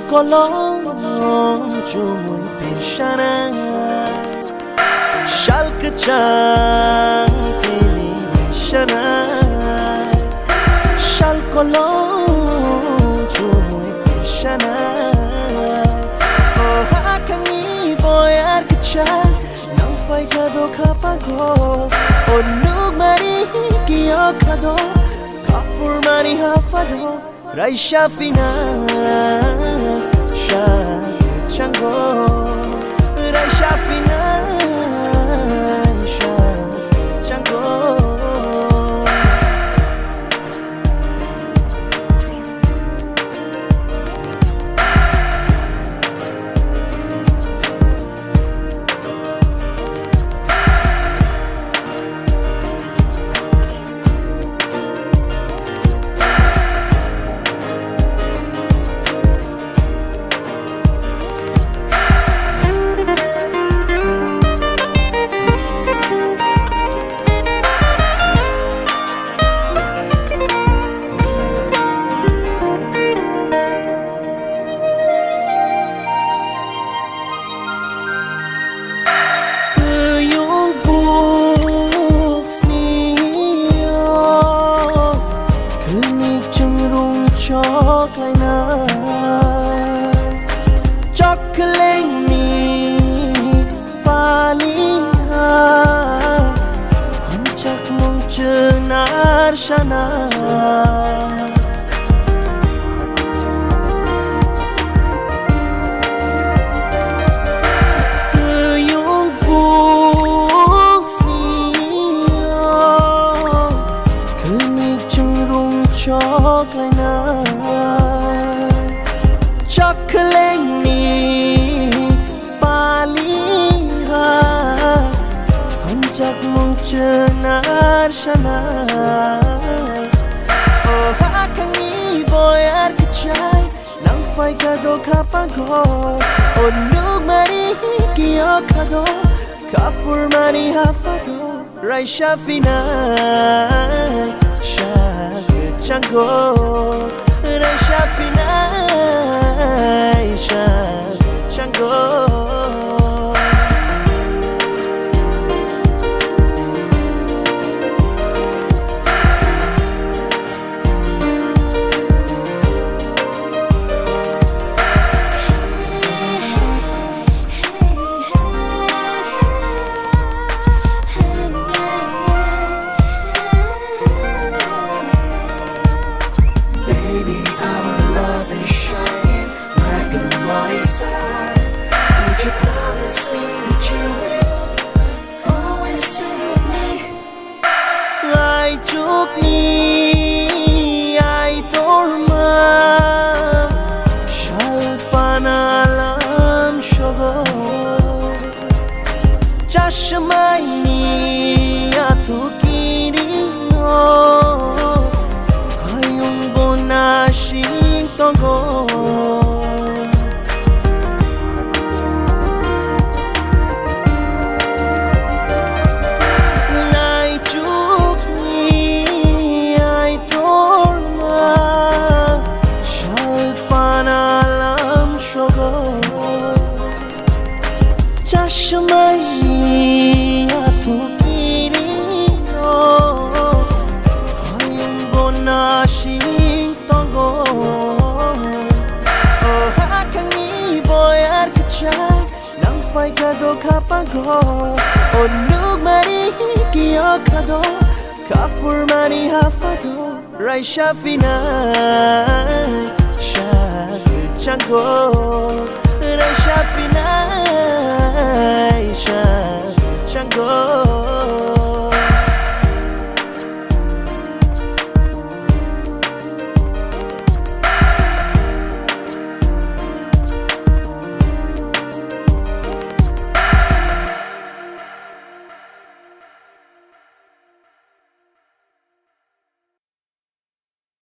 colom chumui pershana shalk chang tini reshana shal colom chumui pershana oh hakangi boyar kachal nang fai kado kapago oh nug mari kiyo kado kafur mari hafado Raisha fina sha chango Raisha fina sha chango chok lại na chok lên mi pali ha hum chak mong chenar shana chok lại na chok lên ni pali ha hum chak mong chenar shana oh hakangi boyar kachai nang fai kado kapago oh nug mari kiyo kado kafur mari hafado Raisha fina chango Raisha fina chango chúc ni ai torma shalpanalam shogo chashmai ni atukiri no ayung bonashin togo Chashmai atukiri no ayung bonashin togo oh hakangi boyar kachai nang fai kado kapago oh nug mari kiyo kado kafur mari hafado Raisha fina sha chango Raisha fina